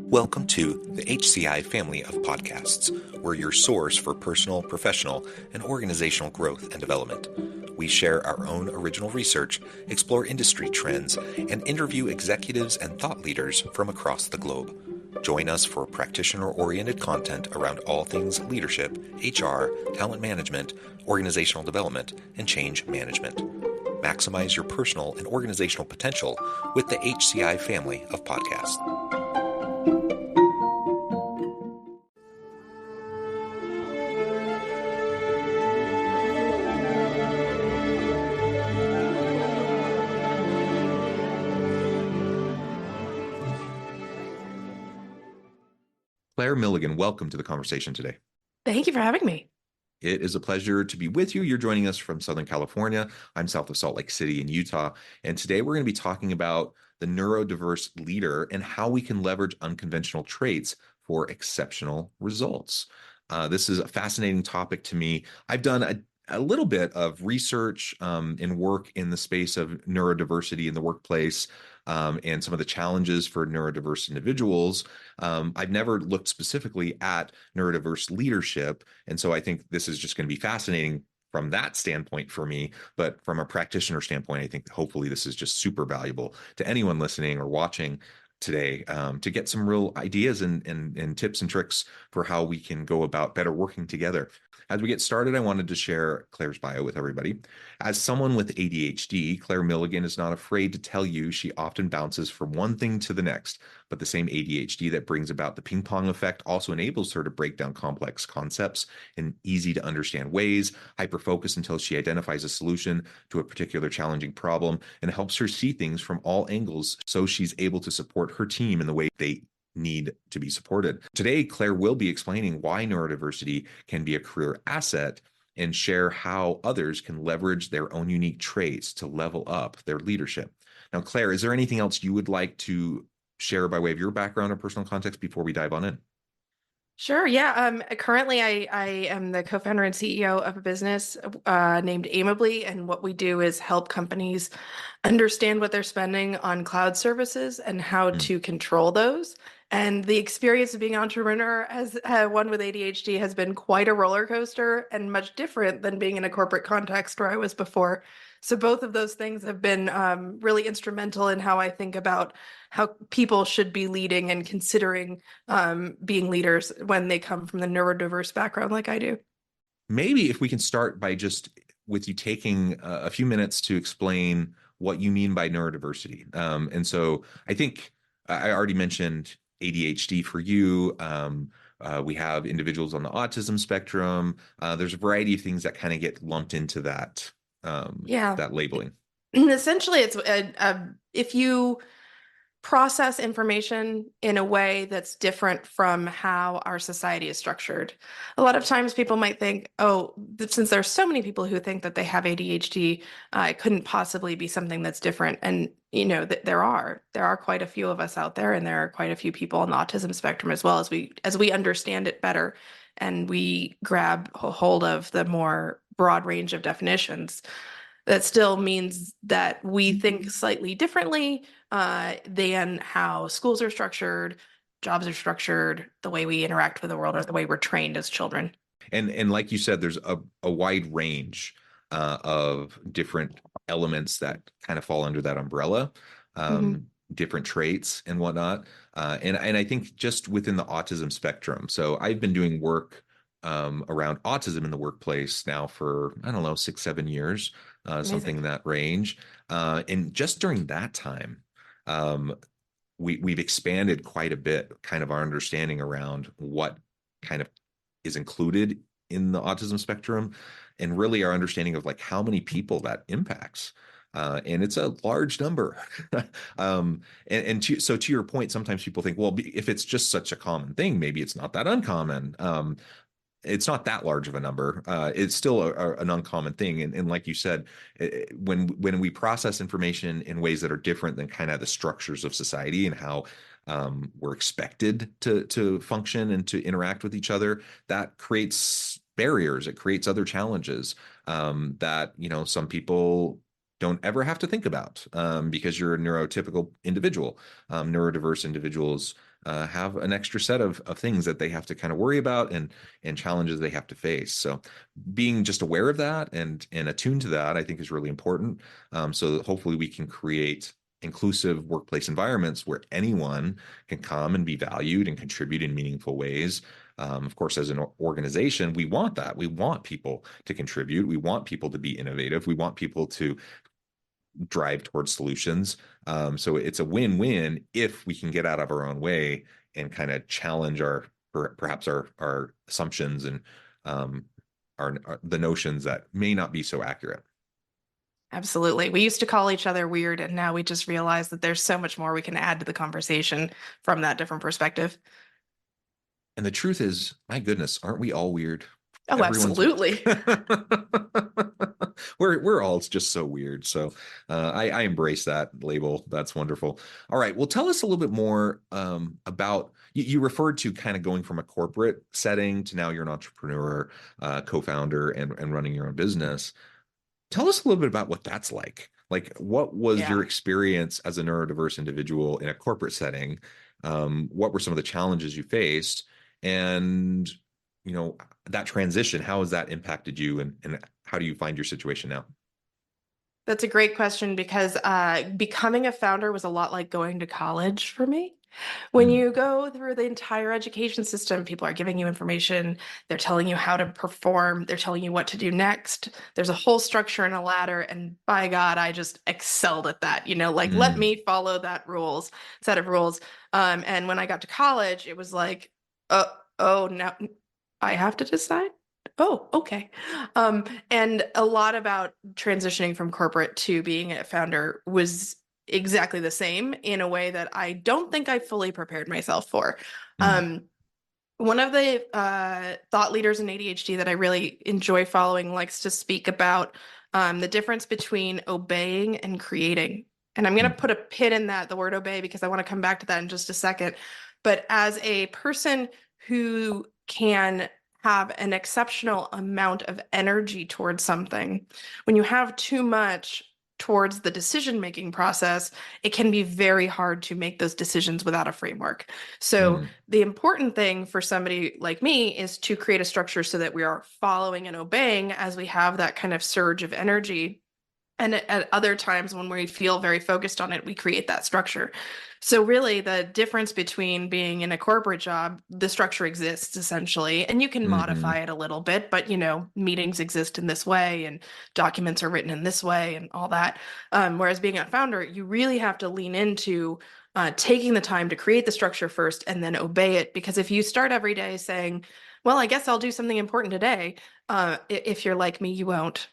Welcome to the HCI family of podcasts. We're your source for personal, professional, and organizational growth and development. We share our own original research, explore industry trends, and interview executives and thought leaders from across the globe. Join us for practitioner-oriented content around all things leadership, HR, talent management, organizational development, and change management. Maximize your personal and organizational potential with the HCI family of podcasts. Claire Milligan, welcome to the conversation today. Thank you for having me. It is a pleasure to be with you. You're joining us from Southern California. I'm south of Salt Lake City in Utah. And today we're going to be talking about the neurodiverse leader and how we can leverage unconventional traits for exceptional results. This is a fascinating topic to me. I've done a little bit of research and work in the space of neurodiversity in the workplace and some of the challenges for neurodiverse individuals. I've never looked specifically at neurodiverse leadership. And so I think this is just going to be fascinating from that standpoint for me. But from a practitioner standpoint, I think hopefully this is just super valuable to anyone listening or watching today to get some real ideas and tips and tricks for how we can go about better working together. As we get started, I wanted to share Claire's bio with everybody. As someone with ADHD, Claire Milligan is not afraid to tell you she often bounces from one thing to the next, but the same ADHD that brings about the ping pong effect also enables her to break down complex concepts in easy to understand ways, hyper-focus until she identifies a solution to a particular challenging problem, and helps her see things from all angles so she's able to support her team in the way they need to be supported. Today, Claire will be explaining why neurodiversity can be a career asset and share how others can leverage their own unique traits to level up their leadership. Now, Claire, is there anything else you would like to share by way of your background or personal context before we dive on in? Sure. Yeah. Currently, I am the co-founder and CEO of a business named Aimably, and what we do is help companies understand what they're spending on cloud services and how to control those. And the experience of being an entrepreneur as one with ADHD has been quite a roller coaster and much different than being in a corporate context where I was before. So both of those things have been really instrumental in how I think about how people should be leading and considering being leaders when they come from the neurodiverse background like I do. Maybe if we can start by just with you taking a few minutes to explain what you mean by neurodiversity. And so I think I already mentioned ADHD for you. We have individuals on the autism spectrum. There's a variety of things that kind of get lumped into that that labeling. Essentially, it's if you process information in a way that's different from how our society is structured. A lot of times people might think, oh, since there's so many people who think that they have ADHD, it couldn't possibly be something that's different. And, you know, there are quite a few of us out there, and there are quite a few people on the autism spectrum as well, as we understand it better and we grab a hold of the more broad range of definitions. That still means that we think slightly differently than how schools are structured, jobs are structured, the way we interact with the world, or the way we're trained as children. And like you said, there's a wide range of different elements that kind of fall under that umbrella, different traits and whatnot. And I think just within the autism spectrum. So I've been doing work around autism in the workplace now for, I don't know, 6-7 years, something in that range. And just during that time, we've expanded quite a bit, kind of our understanding around what kind of is included in the autism spectrum, and really our understanding of like how many people that impacts. And it's a large number. So to your point, sometimes people think, well, if it's just such a common thing, maybe it's not that uncommon. It's not that large of a number. It's still an uncommon thing. And like you said, when we process information in ways that are different than kind of the structures of society and how we're expected to function and to interact with each other, that creates barriers. It creates other challenges that, you know, some people don't ever have to think about because you're a neurotypical individual. Neurodiverse individuals have an extra set of things that they have to kind of worry about and challenges they have to face. So being just aware of that and attuned to that, I think is really important. So that hopefully we can create inclusive workplace environments where anyone can come and be valued and contribute in meaningful ways. Of course, as an organization, we want that. We want people to contribute. We want people to be innovative. We want people to drive towards solutions. So it's a win-win if we can get out of our own way and kind of challenge perhaps our assumptions and the notions that may not be so accurate. Absolutely. We used to call each other weird, and now we just realize that there's so much more we can add to the conversation from that different perspective. And the truth is, my goodness, aren't we all weird? Oh, Everyone's absolutely. we're all just so weird. So I embrace that label. That's wonderful. All right. Well, tell us a little bit more about you referred to kind of going from a corporate setting to now you're an entrepreneur, co-founder, and running your own business. Tell us a little bit about what that's like. Like, what was your Yeah. experience as a neurodiverse individual in a corporate setting? What were some of the challenges you faced? And, you know, that transition, how has that impacted you? And how do you find your situation now? That's a great question because becoming a founder was a lot like going to college for me. When Mm, you go through the entire education system, people are giving you information, they're telling you how to perform, they're telling you what to do next. There's a whole structure and a ladder, and by God, I just excelled at that. Like let mm, me follow that set of rules. And when I got to college, it was like, oh, now I have to decide. Oh, okay. And a lot about transitioning from corporate to being a founder was exactly the same in a way that I don't think I fully prepared myself for. mm, One of the thought leaders in ADHD that I really enjoy following likes to speak about the difference between obeying and creating. And I'm going to mm, put a pin in that, the word obey, because I want to come back to that in just a second. But as a person who can have an exceptional amount of energy towards something, when you have too much towards the decision-making process, it can be very hard to make those decisions without a framework. So mm, the important thing for somebody like me is to create a structure so that we are following and obeying as we have that kind of surge of energy. And at other times when we feel very focused on it, we create that structure. So really the difference between being in a corporate job, the structure exists essentially, and you can mm, modify it a little bit, but meetings exist in this way and documents are written in this way and all that. Whereas being a founder, you really have to lean into taking the time to create the structure first and then obey it. Because if you start every day saying, well, I guess I'll do something important today, if you're like me, you won't.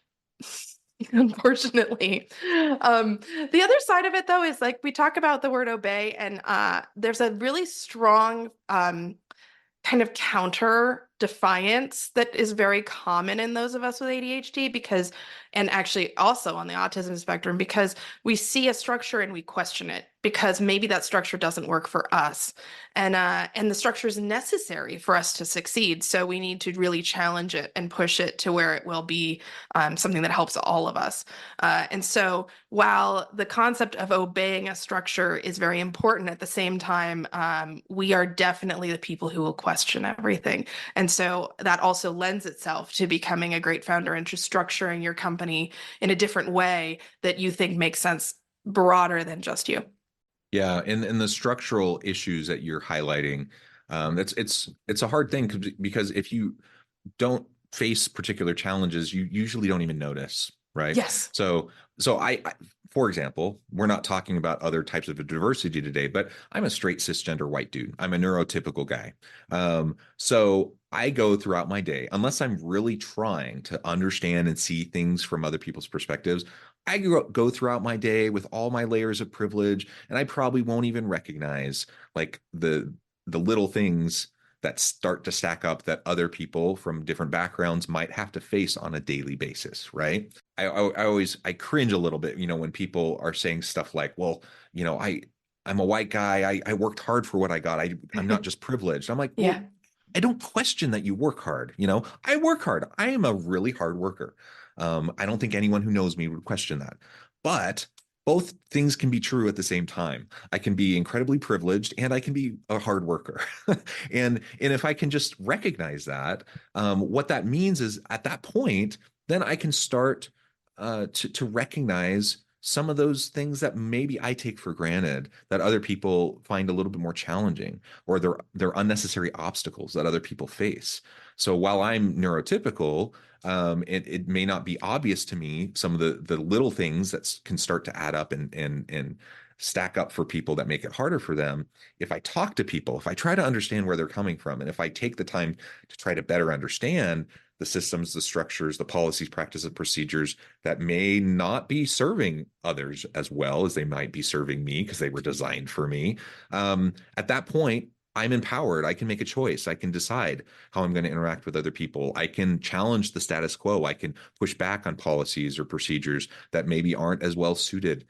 Unfortunately. The other side of it, though, is like we talk about the word obey, and there's a really strong kind of counter defiance that is very common in those of us with ADHD and actually also on the autism spectrum, because we see a structure and we question it because maybe that structure doesn't work for us. And the structure is necessary for us to succeed. So we need to really challenge it and push it to where it will be something that helps all of us. And so while the concept of obeying a structure is very important, at the same time, we are definitely the people who will question everything. And so that also lends itself to becoming a great founder and just structuring your company in a different way that you think makes sense broader than just you. Yeah, and the structural issues that you're highlighting, it's a hard thing because if you don't face particular challenges, you usually don't even notice, right? Yes. So for example, we're not talking about other types of diversity today, but I'm a straight cisgender white dude. I'm a neurotypical guy. So I go throughout my day, unless I'm really trying to understand and see things from other people's perspectives. I go throughout my day with all my layers of privilege, and I probably won't even recognize like the little things that start to stack up that other people from different backgrounds might have to face on a daily basis, right? I cringe a little bit, when people are saying stuff like, well, I'm a white guy. I worked hard for what I got. I'm not just privileged. I'm like, Yeah. well, I don't question that you work hard. I work hard. I am a really hard worker. I don't think anyone who knows me would question that. But both things can be true at the same time. I can be incredibly privileged and I can be a hard worker. And if I can just recognize that, what that means is at that point, then I can start to recognize some of those things that maybe I take for granted that other people find a little bit more challenging, or they're unnecessary obstacles that other people face. So while I'm neurotypical, it may not be obvious to me some of the little things that can start to add up and stack up for people that make it harder for them. If I talk to people, if I try to understand where they're coming from, and if I take the time to try to better understand the systems, the structures, the policies, practices, procedures that may not be serving others as well as they might be serving me because they were designed for me. At that point, I'm empowered. I can make a choice. I can decide how I'm going to interact with other people. I can challenge the status quo. I can push back on policies or procedures that maybe aren't as well suited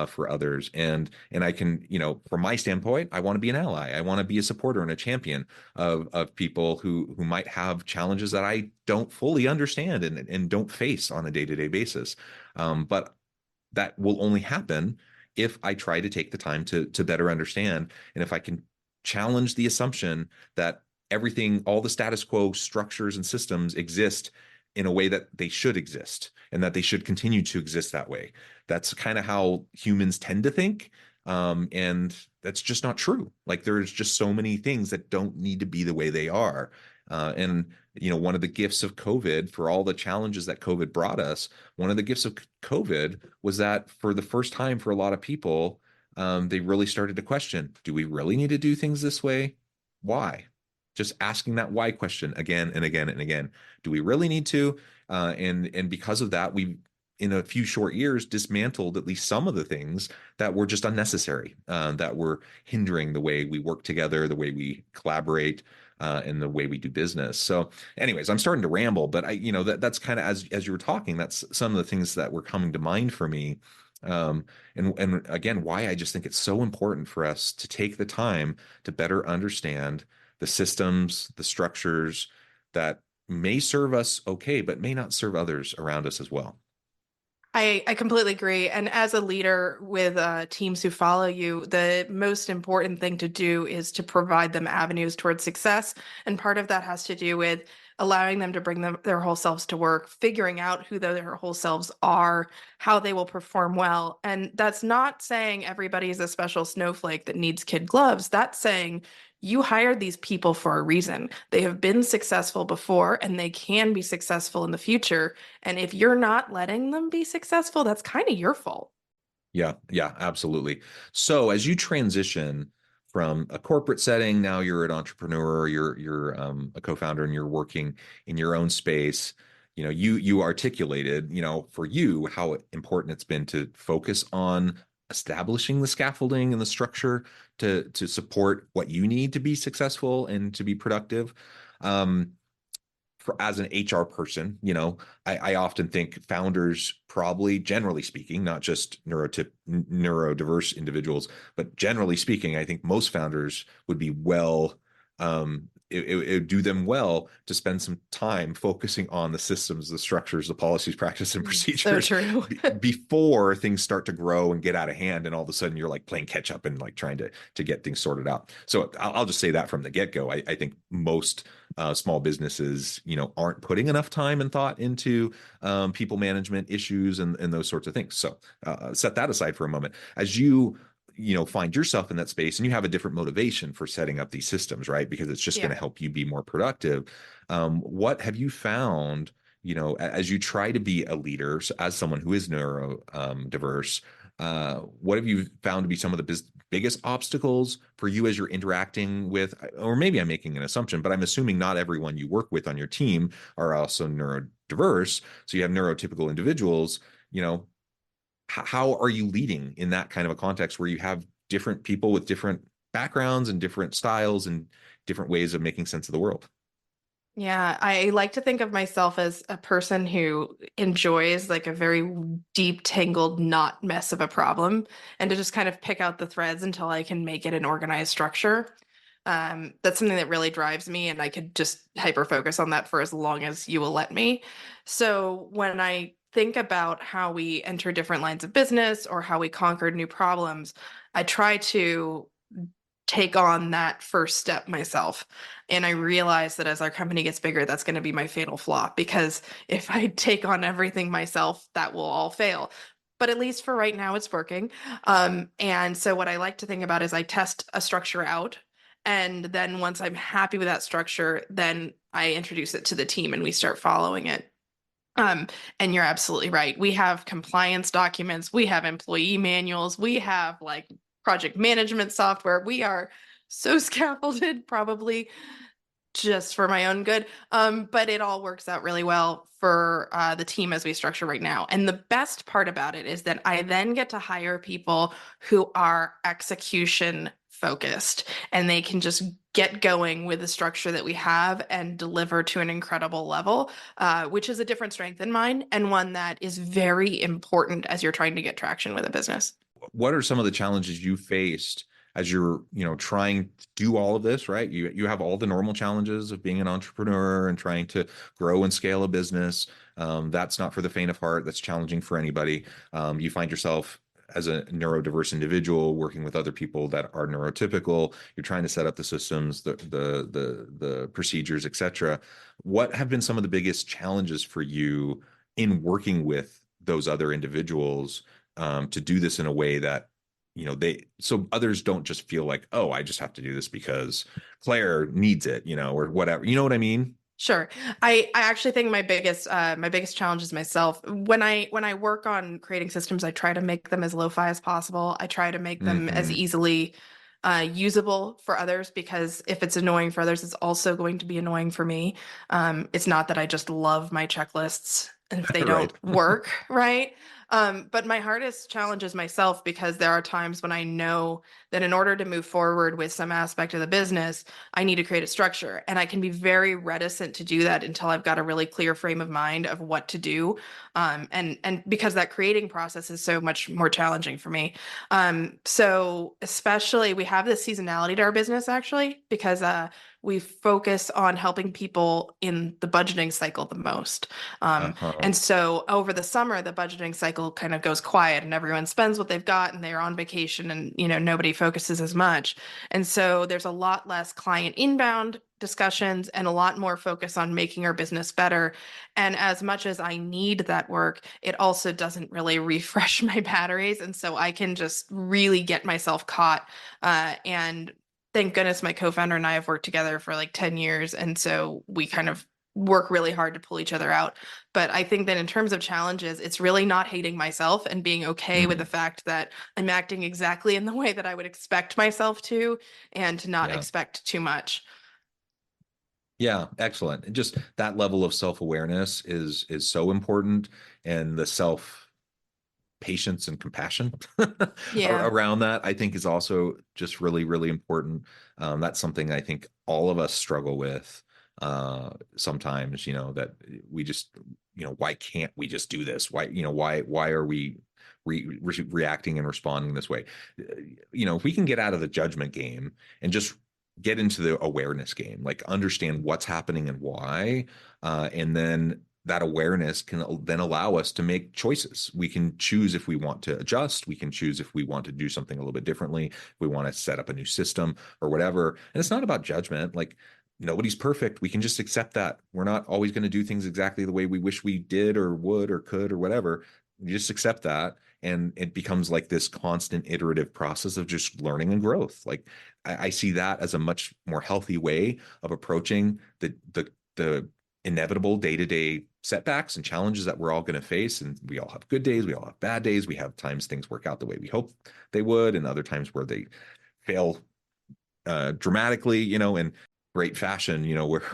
for others. And I can, from my standpoint, I want to be an ally. I want to be a supporter and a champion of people who might have challenges that I don't fully understand and don't face on a day-to-day basis. But that will only happen if I try to take the time to better understand, and if I can challenge the assumption that everything, all the status quo structures and systems exist in a way that they should exist and that they should continue to exist that way. That's kind of how humans tend to think. And that's just not true. Like there's just so many things that don't need to be the way they are. And one of the gifts of COVID, for all the challenges that COVID brought us, one of the gifts of COVID was that for the first time for a lot of people, they really started to question, do we really need to do things this way? Why? Just asking that why question again and again and again. Do we really need to? And because of that, we in a few short years dismantled at least some of the things that were just unnecessary, that were hindering the way we work together, the way we collaborate, and the way we do business. So, anyways, I'm starting to ramble, but that's kind of as you were talking, that's some of the things that were coming to mind for me. And again, why I just think it's so important for us to take the time to better understand the systems, the structures that may serve us okay, but may not serve others around us as well. I completely agree. And as a leader with teams who follow you, the most important thing to do is to provide them avenues towards success. And part of that has to do with allowing them to bring their whole selves to work, figuring out who their whole selves are, how they will perform well. And that's not saying everybody is a special snowflake that needs kid gloves. That's saying you hired these people for a reason. They have been successful before and they can be successful in the future. And if you're not letting them be successful, that's kind of your fault. Yeah, yeah, absolutely. So as you transition from a corporate setting, now you're an entrepreneur, you're a co-founder, and you're working in your own space. You articulated, for you how important it's been to focus on establishing the scaffolding and the structure to support what you need to be successful and to be productive. Um, as an HR person, I often think founders probably, generally speaking, not just neurodiverse individuals, but generally speaking, I think most founders would be it would do them well to spend some time focusing on the systems, the structures, the policies, practices, and So procedures true. before things start to grow and get out of hand, and all of a sudden you're like playing catch up and like trying to get things sorted out. So I'll just say that from the get go. I think most small businesses, aren't putting enough time and thought into people management issues and those sorts of things. So set that aside for a moment. As you find yourself in that space and you have a different motivation for setting up these systems, right? Because it's just going Yeah. to help you be more productive. What have you found, as you try to be a leader, so as someone who is neurodiverse, what have you found to be some of the biggest obstacles for you as you're interacting with, or maybe I'm making an assumption, but I'm assuming not everyone you work with on your team are also neurodiverse. So you have neurotypical individuals, how are you leading in that kind of a context where you have different people with different backgrounds and different styles and different ways of making sense of the world? Yeah, I like to think of myself as a person who enjoys like a very deep, tangled knot mess of a problem and to just kind of pick out the threads until I can make it an organized structure. That's something that really drives me, and I could just hyper focus on that for as long as you will let me. So when I think about how we enter different lines of business or how we conquered new problems, I try to take on that first step myself. And I realize that as our company gets bigger, that's going to be my fatal flaw because if I take on everything myself, that will all fail. But at least for right now, it's working. And so what I like to think about is I test a structure out. And then once I'm happy with that structure, then I introduce it to the team and we start following it. Um, and you're absolutely right. We have compliance documents, we have employee manuals, we have like project management software. We are so scaffolded, probably just for my own good. But it all works out really well for the team as we structure right now. And the best part about it is that I then get to hire people who are execution focused and they can just get going with the structure that we have and deliver to an incredible level, which is a different strength in mine and one that is very important as you're trying to get traction with a business. What are some of the challenges you faced as you're, trying to do all of this, right? You have all the normal challenges of being an entrepreneur and trying to grow and scale a business. That's not for the faint of heart. That's challenging for anybody. You find yourself as a neurodiverse individual working with other people that are neurotypical. You're trying to set up the systems, the procedures, etc. What have been some of the biggest challenges for you in working with those other individuals, to do this in a way that so others don't just feel like, oh, I just have to do this because Claire needs it, or whatever. You know what I mean? Sure. I actually think my biggest challenge is myself. When I work on creating systems, I try to make them as lo-fi as possible. I try to make them as Hmm. easily usable for others because if it's annoying for others, it's also going to be annoying for me. It's not that I just love my checklists and if they don't Right. work, right? But my hardest challenge is myself because there are times when I know that in order to move forward with some aspect of the business, I need to create a structure. And I can be very reticent to do that until I've got a really clear frame of mind of what to do. And because that creating process is so much more challenging for me. So especially we have this seasonality to our business actually, because we focus on helping people in the budgeting cycle the most. Uh-huh. And so over the summer, the budgeting cycle kind of goes quiet and everyone spends what they've got and they're on vacation and, nobody focuses as much. And so there's a lot less client inbound discussions and a lot more focus on making our business better. And as much as I need that work, it also doesn't really refresh my batteries. And so I can just really get myself caught. And thank goodness my co-founder and I have worked together for like 10 years. And so we kind of work really hard to pull each other out. But I think that in terms of challenges, it's really not hating myself and being okay with the Hmm. fact that I'm acting exactly in the way that I would expect myself to and to not Yeah. expect too much. Yeah, excellent. And just that level of self-awareness is so important, and the self patience and compassion Yeah. around that, I think, is also just really, really important. That's something I think all of us struggle with sometimes, that we just, why can't we just do this? Why are we reacting and responding this way? If we can get out of the judgment game and just get into the awareness game, like understand what's happening and why, and then that awareness can then allow us to make choices. We can choose if we want to adjust. We can choose if we want to do something a little bit differently, if we want to set up a new system or whatever. And it's not about judgment. Like, nobody's perfect. We can just accept that. We're not always going to do things exactly the way we wish we did or would or could or whatever. You just accept that. And it becomes like this constant iterative process of just learning and growth. Like, I see that as a much more healthy way of approaching the inevitable day-to-day setbacks and challenges that we're all going to face. And we all have good days, we all have bad days, we have times things work out the way we hope they would, and other times where they fail dramatically, in great fashion,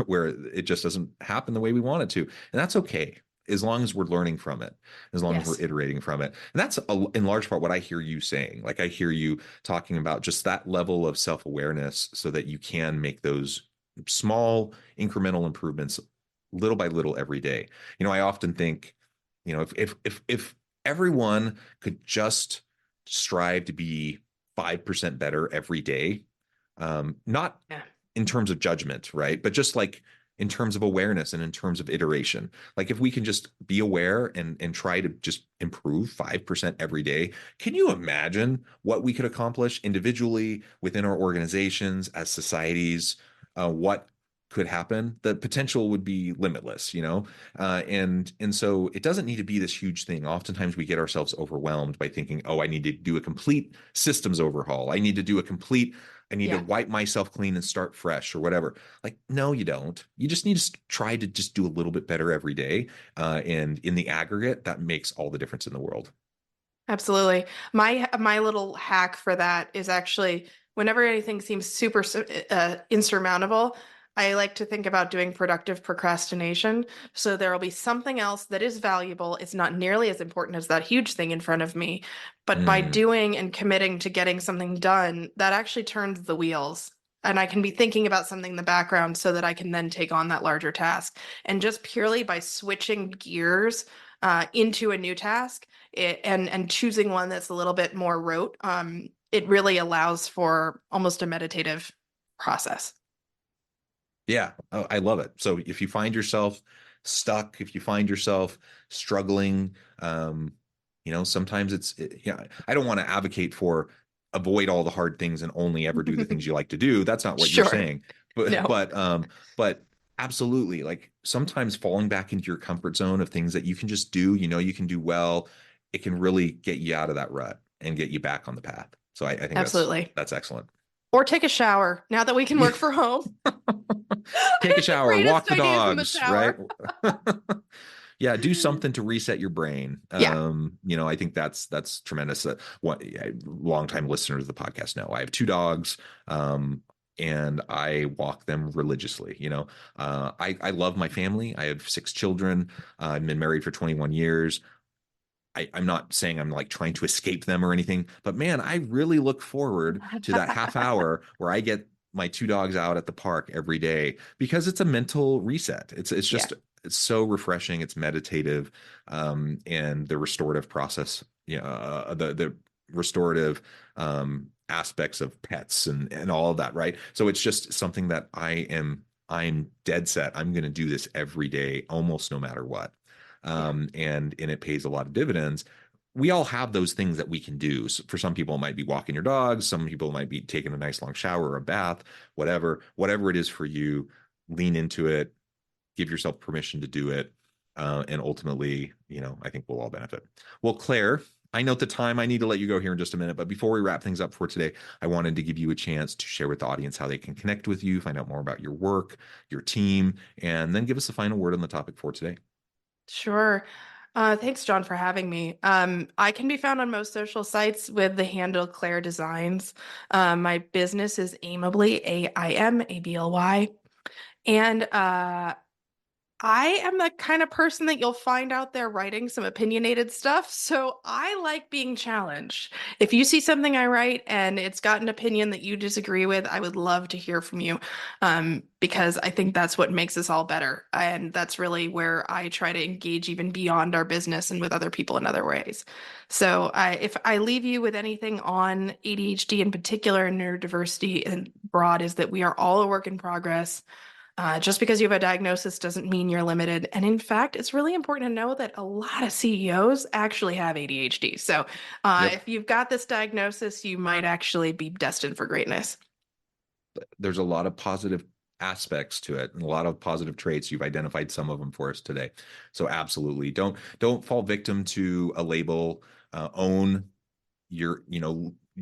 where it just doesn't happen the way we want it to. And that's okay, as long as we're learning from it, as long as we're Yes. iterating from it. And that's in large part what I hear you saying. Like, I hear you talking about just that level of self-awareness so that you can make those small incremental improvements little by little every day. I often think, if everyone could just strive to be 5% better every day, not Yeah. in terms of judgment, right? But just like in terms of awareness and in terms of iteration. Like if we can just be aware and try to just improve 5% every day, can you imagine what we could accomplish individually within our organizations as societies? What could happen? The potential would be limitless, and so it doesn't need to be this huge thing. Oftentimes we get ourselves overwhelmed by thinking, oh, I need to do a complete systems overhaul. I need to Yeah, wipe myself clean and start fresh or whatever. Like, no, you don't. You just need to try to just do a little bit better every day. And in the aggregate, that makes all the difference in the world. absolutely. My little hack for that is actually whenever anything seems super insurmountable, I like to think about doing productive procrastination. So there will be something else that is valuable. It's not nearly as important as that huge thing in front of me, but by Mm, doing and committing to getting something done, that actually turns the wheels. And I can be thinking about something in the background so that I can then take on that larger task. And just purely by switching gears into a new task, and choosing one that's a little bit more rote, it really allows for almost a meditative process. yeah, oh, I love it. So if you find yourself stuck, if you find yourself struggling, sometimes yeah, I don't want to advocate for avoid all the hard things and only ever do the things you like to do. That's not what you're Sure. saying. But No, but absolutely, like sometimes falling back into your comfort zone of things that you can just do, you can do well, it can really get you out of that rut and get you back on the path. So I think absolutely. that's excellent. Or take a shower now that we can work from home. Take a The shower, walk greatest the ideas in the dogs, right? shower. Yeah, do something to reset your brain. Yeah, I think that's tremendous. What longtime listeners of the podcast know. I have two dogs, and I walk them religiously. I love my family. I have six children. I've been married for 21 years. I'm not saying I'm like trying to escape them or anything, but man, I really look forward to that half hour where I get my two dogs out at the park every day because it's a mental reset. It's yeah, just it's so refreshing. It's meditative, and the restorative process, the restorative aspects of pets and all of that, right? So it's just something that I'm dead set. I'm going to do this every day, almost no matter what, yeah, and it pays a lot of dividends. We all have those things that we can do. So for some people, it might be walking your dogs. Some people might be taking a nice long shower or a bath, whatever it is for you. Lean into it, give yourself permission to do it, and ultimately, I think we'll all benefit. Well, Claire, I note the time. I need to let you go here in just a minute, but before we wrap things up for today, I wanted to give you a chance to share with the audience how they can connect with you, find out more about your work, your team, and then give us the final word on the topic for today. sure. Thanks, John, for having me. I can be found on most social sites with the handle Claire Designs. My business is Aimably, AIMABLY. And I am the kind of person that you'll find out there writing some opinionated stuff. So I like being challenged. If you see something I write and it's got an opinion that you disagree with, I would love to hear from you, because I think that's what makes us all better. And that's really where I try to engage even beyond our business and with other people in other ways. So if I leave you with anything on ADHD in particular and neurodiversity and broad, is that we are all a work in progress. Just because you have a diagnosis doesn't mean you're limited. And in fact, it's really important to know that a lot of CEOs actually have ADHD. So Yep. if you've got this diagnosis, you might actually be destined for greatness. There's a lot of positive aspects to it and a lot of positive traits. You've identified some of them for us today. So absolutely don't fall victim to a label. Own your,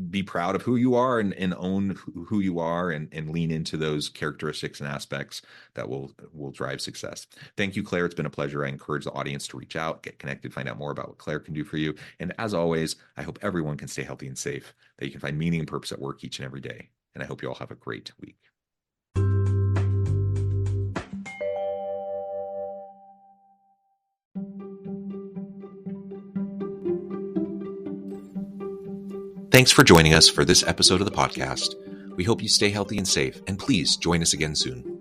be proud of who you are and own who you are and lean into those characteristics and aspects that will drive success. Thank you, Claire. It's been a pleasure. I encourage the audience to reach out, get connected, find out more about what Claire can do for you. And as always, I hope everyone can stay healthy and safe, that you can find meaning and purpose at work each and every day. And I hope you all have a great week. Thanks for joining us for this episode of the podcast. We hope you stay healthy and safe, and please join us again soon.